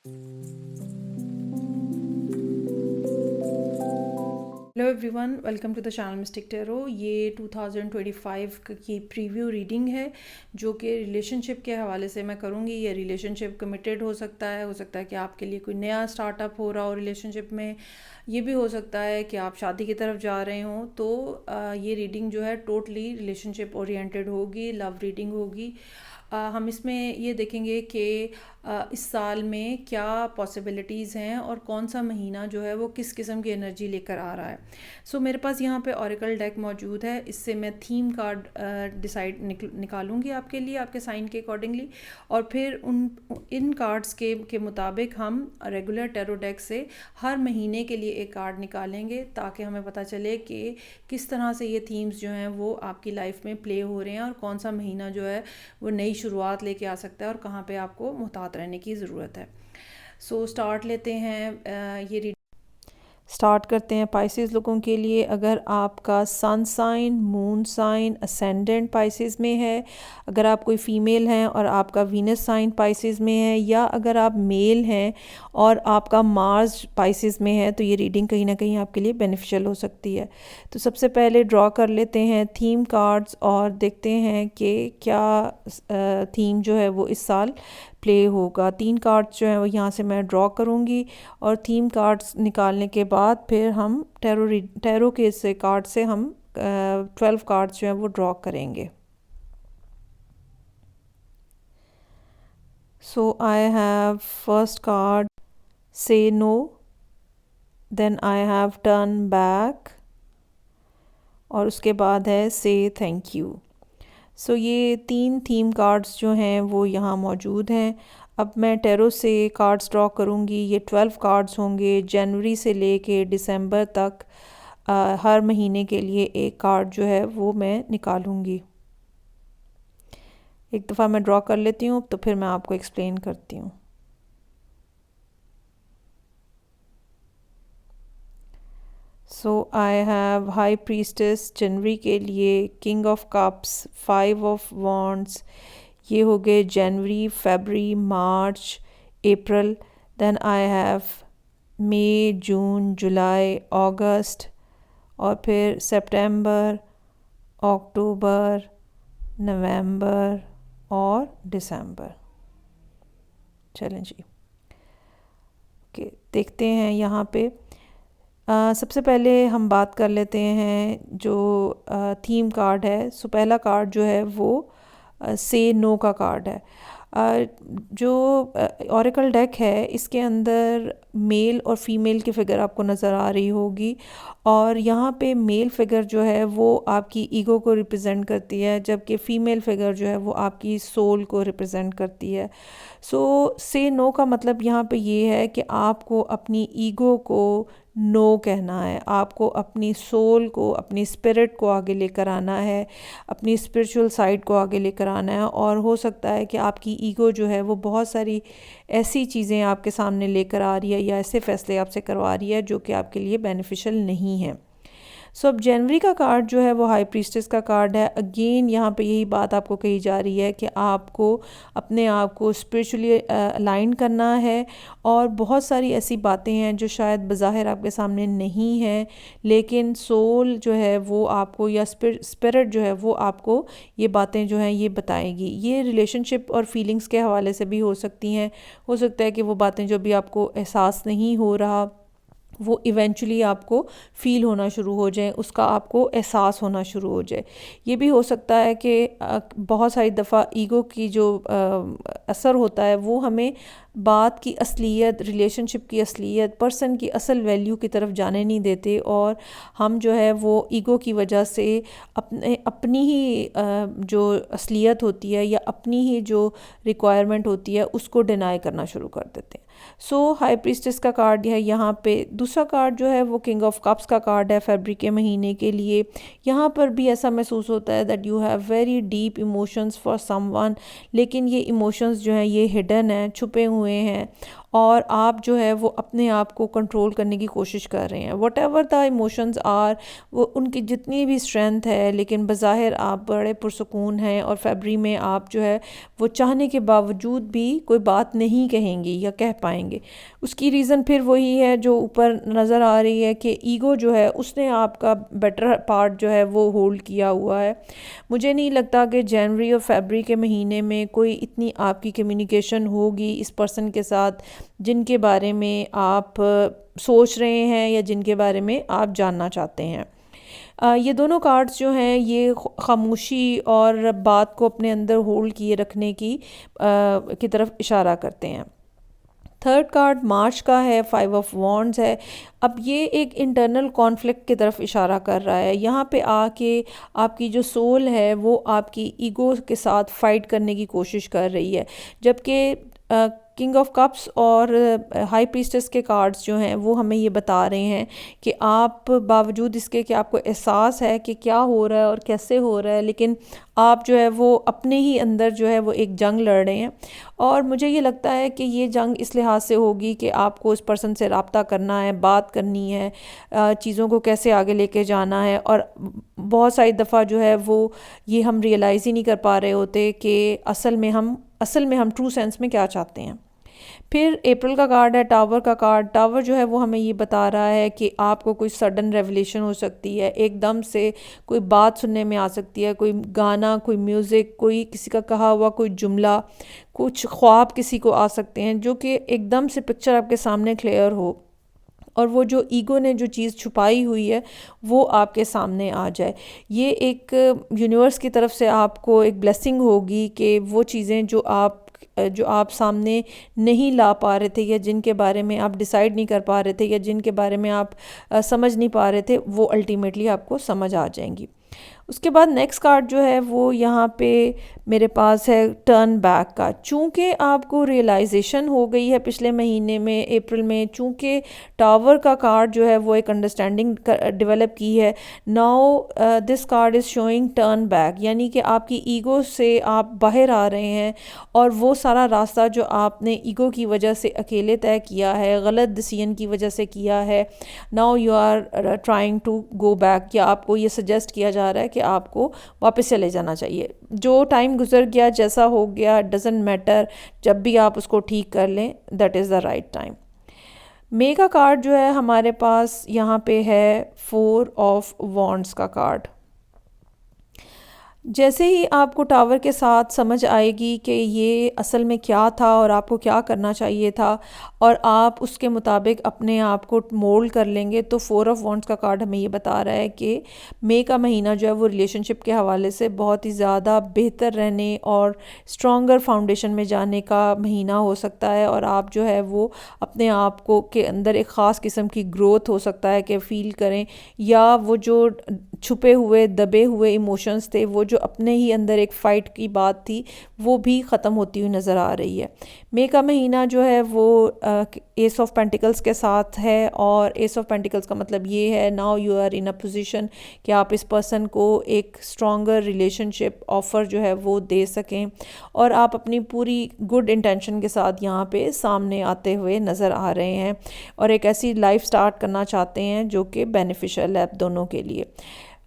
Hello everyone, welcome to the channel mystic tarot. ये 2025 की preview reading है जो कि रिलेशनशिप के हवाले से मैं करूँगी। ये रिलेशनशिप कमिटेड हो सकता है कि आपके लिए कोई नया स्टार्टअप हो रहा हो रिलेशनशिप में। ये भी हो सकता है कि आप शादी की तरफ जा रहे हों। तो ये रीडिंग जो है टोटली रिलेशनशिप ओरिएंटेड होगी, लव रीडिंग होगी। हम इसमें ये देखेंगे कि इस साल में क्या पॉसिबिलिटीज़ हैं और कौन सा महीना जो है वो किस किस्म की एनर्जी लेकर आ रहा है। सो मेरे पास यहाँ पे ऑरेकल डेक मौजूद है। इससे मैं थीम कार्ड निकालूंगी आपके लिए, आपके साइन के अकॉर्डिंगली, और फिर इन कार्ड्स के मुताबिक हम रेगुलर टैरो डेक से हर महीने के लिए एक कार्ड निकालेंगे ताकि हमें पता चले कि किस तरह से ये थीम्स जो हैं वो आपकी लाइफ में प्ले हो रहे हैं और कौन सा महीना जो है वो नई शुरुआत लेके आ सकता है और कहाँ पे आपको मुहतात रहने की ज़रूरत है। सो स्टार्ट लेते हैं। स्टार्ट करते हैं पाइसेस लोगों के लिए। अगर आपका sun sign, moon sign, ascendant Pisces में है, अगर आप कोई फ़ीमेल हैं और आपका वीनस साइन पाइसेस में है, या अगर आप मेल हैं और आपका मार्स पाइसेस में है, तो ये रीडिंग कहीं ना कहीं आपके लिए बेनिफिशियल हो सकती है। तो सबसे पहले ड्रॉ कर लेते हैं थीम कार्ड्स और देखते हैं कि क्या थीम जो है वो इस साल प्ले होगा। 3 कार्ड्स जो हैं वो यहाँ से मैं ड्रॉ करूँगी और थीम कार्ड्स निकालने के बाद फिर हम टैरो के से कार्ड से हम 12 कार्ड्स जो हैं वो ड्रॉ करेंगे। So I have first card से no, then I have turn back, और उसके बाद है से थैंक यू। सो ये 3 थीम कार्ड्स जो हैं वो यहाँ मौजूद हैं। अब मैं टैरो से कार्ड्स ड्रॉ करूँगी। ये 12 कार्ड्स होंगे। जनवरी से लेके दिसंबर तक हर महीने के लिए एक कार्ड जो है वो मैं निकालूँगी। एक दफ़ा मैं ड्रॉ कर लेती हूँ तो फिर मैं आपको एक्सप्लेन करती हूँ। सो आई हैव हाई प्रीस्टेस जनवरी के लिए, king of cups, 5 of wands. ये हो गए जनवरी, फरवरी, मार्च, अप्रैल। देन आई हैव मई, जून, जुलाई, अगस्त, और फिर सितंबर, अक्टूबर, नवंबर और दिसंबर। चलें जी, ओके, देखते हैं यहाँ पे। सबसे पहले हम बात कर लेते हैं जो थीम कार्ड है। सो पहला कार्ड जो है वो से नो का कार्ड है। जो ओरेकल डेक है इसके अंदर मेल और फीमेल की फ़िगर आपको नज़र आ रही होगी, और यहाँ पे मेल फ़िगर जो है वो आपकी ईगो को रिप्रेजेंट करती है, जबकि फ़ीमेल फ़िगर जो है वो आपकी सोल को रिप्रेजेंट करती है। सो से नो का मतलब यहाँ पे ये है कि आपको अपनी ईगो को नो कहना है, आपको अपनी सोल को, अपनी स्पिरिट को आगे लेकर आना है, अपनी स्पिरिचुअल साइड को आगे लेकर आना है। और हो सकता है कि आपकी ईगो जो है वो बहुत सारी ऐसी चीज़ें आपके सामने लेकर आ रही है या ऐसे फ़ैसले आपसे करवा रही है जो कि आपके लिए बेनिफिशियल नहीं है। सो अब जनवरी का कार्ड जो है वो हाई प्रीस्टेस का कार्ड है। अगेन यहाँ पे यही बात आपको कही जा रही है कि आपको अपने आप को स्पिरिचुअली अलाइन करना है, और बहुत सारी ऐसी बातें हैं जो शायद बज़ाहिर आपके सामने नहीं हैं, लेकिन सोल जो है वो आपको, या स्पिरिट जो है वो आपको ये बातें जो हैं ये बताएगी। ये रिलेशनशिप और फीलिंग्स के हवाले से भी हो सकती हैं। हो सकता है कि वो बातें जो भी आपको एहसास नहीं हो रहा वो इवेंचुअली आपको फ़ील होना शुरू हो जाए, उसका आपको एहसास होना शुरू हो जाए। ये भी हो सकता है कि बहुत सारी दफ़ा ईगो की जो असर होता है वो हमें बात की असलियत, रिलेशनशिप की असलियत, पर्सन की असल वैल्यू की तरफ जाने नहीं देते, और हम जो है वो ईगो की वजह से अपनी ही जो असलियत होती है या अपनी ही जो रिक्वायरमेंट होती है उसको डिनाई करना शुरू कर देते हैं। सो हाई प्रीस्टेस का कार्ड है यहाँ पे दूसरा कार्ड जो है वो किंग ऑफ कप्स का कार्ड है फरवरी के महीने के लिए। यहाँ पर भी ऐसा महसूस होता है that you have very deep emotions for someone, लेकिन ये इमोशंस जो हैं ये हिडन हैं, छुपे हुए हैं, और आप जो है वो अपने आप को कंट्रोल करने की कोशिश कर रहे हैं। Whatever the emotions are, वो उनकी जितनी भी स्ट्रेंथ है, लेकिन बज़ाहिर आप बड़े पुरसुकून हैं, और फरवरी में आप जो है वो चाहने के बावजूद भी कोई बात नहीं कहेंगे या कह पाएंगे। उसकी रीज़न फिर वही है जो ऊपर नज़र आ रही है कि ईगो जो है उसने आपका बेटर पार्ट जो है वो होल्ड किया हुआ है। मुझे नहीं लगता कि जनवरी और फरवरी के महीने में कोई इतनी आपकी कम्युनिकेशन होगी इस पर्सन के साथ जिनके बारे में आप सोच रहे हैं या जिनके बारे में आप जानना चाहते हैं। ये दोनों कार्ड्स जो हैं ये खामोशी और बात को अपने अंदर होल्ड किए रखने की तरफ इशारा करते हैं। थर्ड कार्ड मार्च का है, 5 ऑफ वॉन्ड्स है। अब ये एक इंटरनल कॉन्फ्लिक्ट की तरफ इशारा कर रहा है। यहाँ पे आके आपकी जो सोल है वो आपकी ईगो के साथ फाइट करने की कोशिश कर रही है, जबकि किंग ऑफ कप्स और हाई प्रीस्टेस के कार्ड्स जो हैं वो हमें ये बता रहे हैं कि आप बावजूद इसके कि आपको एहसास है कि क्या हो रहा है और कैसे हो रहा है, लेकिन आप जो है वो अपने ही अंदर जो है वो एक जंग लड़ रहे हैं। और मुझे ये लगता है कि ये जंग इस लिहाज से होगी कि आपको उस पर्सन से रब्ता करना है, बात करनी है, चीज़ों को कैसे आगे लेके जाना है। और बहुत सारी दफ़ा जो है वो ये हम रियलाइज़ ही नहीं कर पा रहे होते कि असल में हम ट्रू सेंस में क्या चाहते हैं। फिर अप्रैल का कार्ड है, टावर का कार्ड। टावर जो है वो हमें ये बता रहा है कि आपको कोई सडन रेवलेशन हो सकती है, एकदम से कोई बात सुनने में आ सकती है, कोई गाना, कोई म्यूज़िक, कोई किसी का कहा हुआ कोई जुमला, कुछ ख्वाब किसी को आ सकते हैं जो कि एकदम से पिक्चर आपके सामने क्लियर हो, और वो जो ईगो ने जो चीज़ छुपाई हुई है वो आपके सामने आ जाए। ये एक यूनिवर्स की तरफ से आपको एक ब्लेसिंग होगी कि वो चीज़ें जो आप सामने नहीं ला पा रहे थे, या जिनके बारे में आप डिसाइड नहीं कर पा रहे थे, या जिनके बारे में आप समझ नहीं पा रहे थे, वो अल्टीमेटली आपको समझ आ जाएंगी। उसके बाद नेक्स्ट कार्ड जो है वो यहाँ पे मेरे पास है टर्न बैक का। चूँकि आपको रियलाइजेशन हो गई है पिछले महीने में अप्रैल में, चूँकि टावर का कार्ड जो है वो एक अंडरस्टैंडिंग डेवलप की है। Now this card is showing turn back, यानी कि आपकी ईगो से आप बाहर आ रहे हैं, और वो सारा रास्ता जो आपने ईगो की वजह से अकेले तय किया है, गलत डिसीजन की वजह से किया है, now you are trying to go back, या आपको ये सजेस्ट किया जा रहा है कि आपको वापस चले जाना चाहिए। जो टाइम गुजर गया, जैसा हो गया, डजेंट मैटर, जब भी आप उसको ठीक कर लें that is the right time. May का कार्ड जो है हमारे पास यहाँ पे है 4 ऑफ वॉन्ड्स का कार्ड। जैसे ही आपको टावर के साथ समझ आएगी कि ये असल में क्या था और आपको क्या करना चाहिए था, और आप उसके मुताबिक अपने आप को मोल्ड कर लेंगे, तो 4 ऑफ वॉन्ड्स का कार्ड हमें ये बता रहा है कि मई का महीना जो है वो रिलेशनशिप के हवाले से बहुत ही ज़्यादा बेहतर रहने और स्ट्रॉन्गर फाउंडेशन में जाने का महीना हो सकता है। और आप जो है वो अपने आप को के अंदर एक ख़ास किस्म की ग्रोथ हो सकता है कि फ़ील करें, या वो जो छुपे हुए दबे हुए इमोशंस थे, वो जो अपने ही अंदर एक फ़ाइट की बात थी, वो भी ख़त्म होती हुई नज़र आ रही है। मई का महीना जो है वो एस ऑफ पेंटिकल्स के साथ है, और एस ऑफ पेंटिकल्स का मतलब ये है now you are in a position कि आप इस पर्सन को एक स्ट्रॉन्गर रिलेशनशिप ऑफ़र जो है वो दे सकें, और आप अपनी पूरी गुड इंटेंशन के साथ यहाँ पे सामने आते हुए नज़र आ रहे हैं, और एक ऐसी लाइफ स्टार्ट करना चाहते हैं जो कि बेनिफिशियल है दोनों के लिए।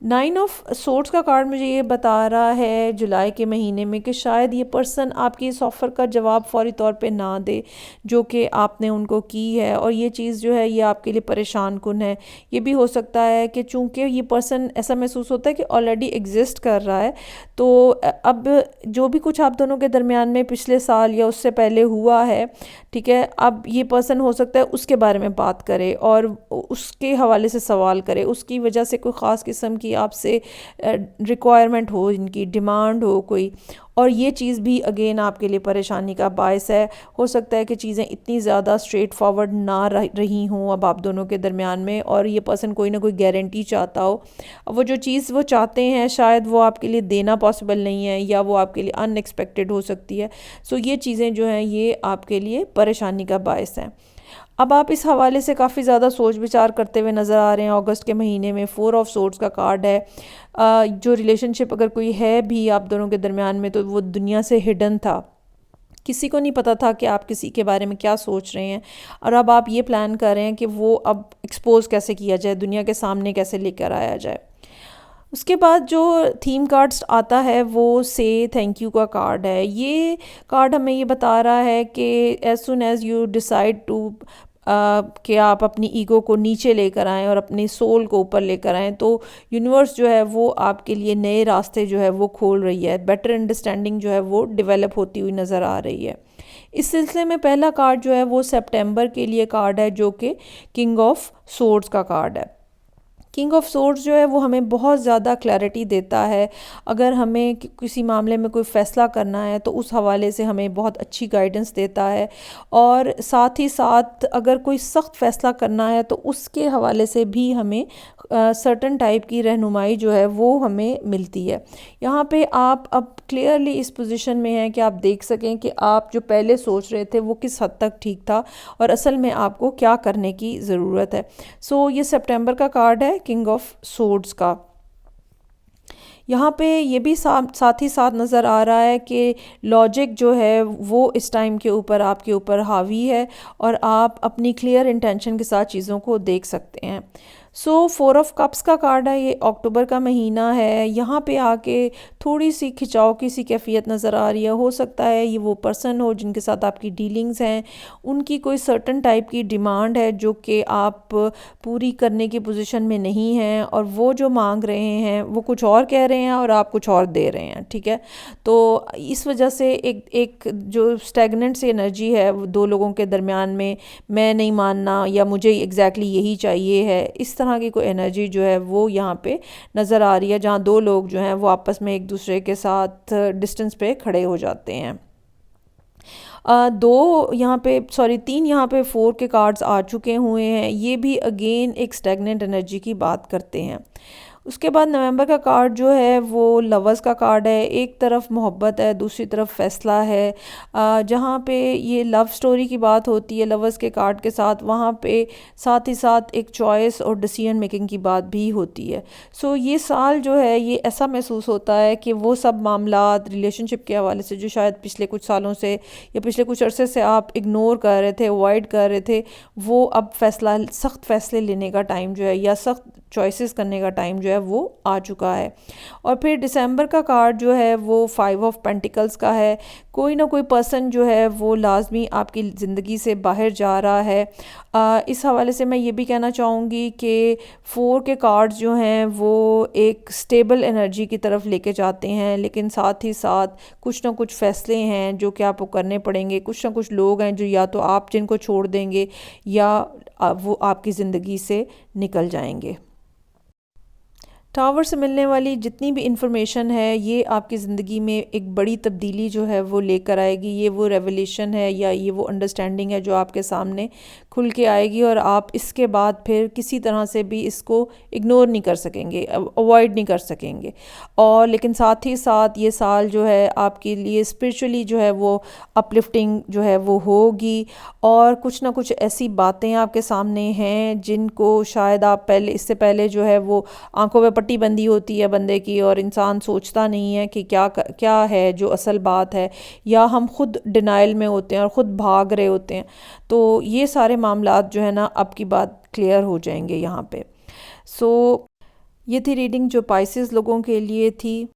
9 ऑफ सोर्ड्स का कार्ड मुझे ये बता रहा है जुलाई के महीने में कि शायद ये पर्सन आपकी इस ऑफ़र का जवाब फौरी तौर पे ना दे जो कि आपने उनको की है, और ये चीज़ जो है ये आपके लिए परेशान कुन है। ये भी हो सकता है कि चूँकि ये पर्सन ऐसा महसूस होता है कि ऑलरेडी एग्जिस्ट कर रहा है, तो अब जो भी कुछ आप दोनों के दरमियान में पिछले साल या उससे पहले हुआ है, ठीक है, अब ये पर्सन हो सकता है उसके बारे में बात करे और उसके हवाले से सवाल करे, उसकी वजह से कोई ख़ास किस्म की आपसे रिक्वायरमेंट हो, इनकी डिमांड हो कोई, और ये चीज़ भी अगेन आपके लिए परेशानी का बायस है। हो सकता है कि चीज़ें इतनी ज़्यादा स्ट्रेट फॉरवर्ड ना रही हों अब आप दोनों के दरमियान में, और ये पर्सन कोई ना कोई गारंटी चाहता हो। अब वो जो चीज़ वो चाहते हैं शायद वो आपके लिए देना पॉसिबल नहीं है, या वो आपके लिए अनएक्सपेक्टेड हो सकती है। सो ये चीज़ें जो हैं ये आपके लिए परेशानी का बायस हैं। अब आप इस हवाले से काफ़ी ज़्यादा सोच विचार करते हुए नज़र आ रहे हैं। अगस्त के महीने में 4 ऑफ सोर्ड्स का कार्ड है। जो रिलेशनशिप अगर कोई है भी आप दोनों के दरमियान में, तो वो दुनिया से हिडन था, किसी को नहीं पता था कि आप किसी के बारे में क्या सोच रहे हैं। और अब आप ये प्लान कर रहे हैं कि वो अब एक्सपोज कैसे किया जाए, दुनिया के सामने कैसे लेकर आया जाए। उसके बाद जो थीम कार्ड्स आता है वो से थैंक यू का कार्ड है। ये कार्ड हमें ये बता रहा है कि as soon as you decide to कि आप अपनी ईगो को नीचे लेकर आएँ और अपनी सोल को ऊपर लेकर आएँ, तो यूनिवर्स जो है वो आपके लिए नए रास्ते जो है वो खोल रही है। बेटर अंडरस्टैंडिंग जो है वो डेवलप होती हुई नज़र आ रही है। इस सिलसिले में पहला कार्ड जो है वो सितंबर के लिए कार्ड है, जो कि किंग ऑफ सोर्ड्स का कार्ड है। किंग ऑफ सोर्ड्स जो है वो हमें बहुत ज़्यादा क्लैरिटी देता है। अगर हमें किसी मामले में कोई फ़ैसला करना है तो उस हवाले से हमें बहुत अच्छी गाइडेंस देता है। और साथ ही साथ अगर कोई सख्त फ़ैसला करना है तो उसके हवाले से भी हमें सर्टन टाइप की रहनुमाई जो है वो हमें मिलती है। यहाँ पे आप अब क्लियरली इस पोजीशन में हैं कि आप देख सकें कि आप जो पहले सोच रहे थे वो किस हद तक ठीक था और असल में आपको क्या करने की ज़रूरत है। सो ये सितंबर का कार्ड है किंग ऑफ सोर्ड्स का। यहाँ पे ये भी साथ ही साथ नज़र आ रहा है कि लॉजिक जो है वो इस टाइम के ऊपर आपके ऊपर हावी है और आप अपनी क्लियर इंटेंशन के साथ चीज़ों को देख सकते हैं। सो 4 ऑफ कप्स का कार्ड है, ये अक्टूबर का महीना है। यहाँ पे आके थोड़ी सी खिंचाव की सी कैफियत नज़र आ रही है। हो सकता है ये वो पर्सन हो जिनके साथ आपकी डीलिंग्स हैं, उनकी कोई सर्टन टाइप की डिमांड है जो कि आप पूरी करने की पोजीशन में नहीं हैं, और वो जो मांग रहे हैं वो कुछ और कह रहे हैं और आप कुछ और दे रहे हैं। ठीक है, तो इस वजह से एक जो स्टैगनेंट सी एनर्जी है वो दो लोगों के दरमियान में, मैं नहीं मानना या मुझे एग्जैक्टली यही चाहिए है, इस तरह की कोई एनर्जी जो है वो यहाँ पे नज़र आ रही है, जहाँ दो लोग जो हैं वो आपस में एक दूसरे के साथ डिस्टेंस पे खड़े हो जाते हैं। तीन यहाँ पे 4 के कार्ड्स आ चुके हुए हैं। ये भी अगेन एक स्टैगनेंट एनर्जी की बात करते हैं। उसके बाद नवंबर का कार्ड जो है वो लवर्स का कार्ड है। एक तरफ मोहब्बत है, दूसरी तरफ फ़ैसला है। जहाँ पे ये लव स्टोरी की बात होती है लवर्स के कार्ड के साथ, वहाँ पे साथ ही साथ एक चॉइस और डिसीजन मेकिंग की बात भी होती है। सो ये साल जो है ये ऐसा महसूस होता है कि वो सब मामलात रिलेशनशिप के हवाले से जो शायद पिछले कुछ सालों से या पिछले कुछ अरसे से आप इग्नोर कर रहे थे, अवॉइड कर रहे थे, वो अब सख्त फ़ैसले लेने का टाइम जो है या सख्त चॉइसेस करने का टाइम जो है वो आ चुका है। और फिर दिसंबर का कार्ड जो है वो 5 ऑफ पेंटिकल्स का है। कोई ना कोई पर्सन जो है वो लाजमी आपकी ज़िंदगी से बाहर जा रहा है। इस हवाले से मैं ये भी कहना चाहूँगी कि 4 के कार्ड्स जो हैं वो एक स्टेबल एनर्जी की तरफ लेके जाते हैं, लेकिन साथ ही साथ कुछ ना कुछ फ़ैसले हैं जो कि आपको करने पड़ेंगे। कुछ ना कुछ लोग हैं जो या तो आप जिनको छोड़ देंगे या वो आपकी ज़िंदगी से निकल जाएंगे। टावर से मिलने वाली जितनी भी इंफॉर्मेशन है ये आपकी ज़िंदगी में एक बड़ी तब्दीली जो है वो लेकर आएगी। ये वो रेवलेशन है या ये वो अंडरस्टैंडिंग है जो आपके सामने खुल के आएगी और आप इसके बाद फिर किसी तरह से भी इसको इग्नोर नहीं कर सकेंगे, अवॉइड नहीं कर सकेंगे। और लेकिन साथ ही साथ ये साल जो है आपके लिए स्पिरिचुअली जो है वो अपलिफ्टिंग जो है वो होगी, और कुछ ना कुछ ऐसी बातें आपके सामने हैं जिनको शायद आप इससे पहले जो है वो आंखों में पट्टी बंदी होती है बंदे की, और इंसान सोचता नहीं है कि क्या है जो असल बात है, या हम खुद डिनाइल में होते हैं और ख़ुद भाग रहे होते हैं। तो ये सारे मामलात जो है ना अब की बात क्लियर हो जाएंगे यहाँ पे। सो ये थी रीडिंग जो पाइसेस लोगों के लिए थी।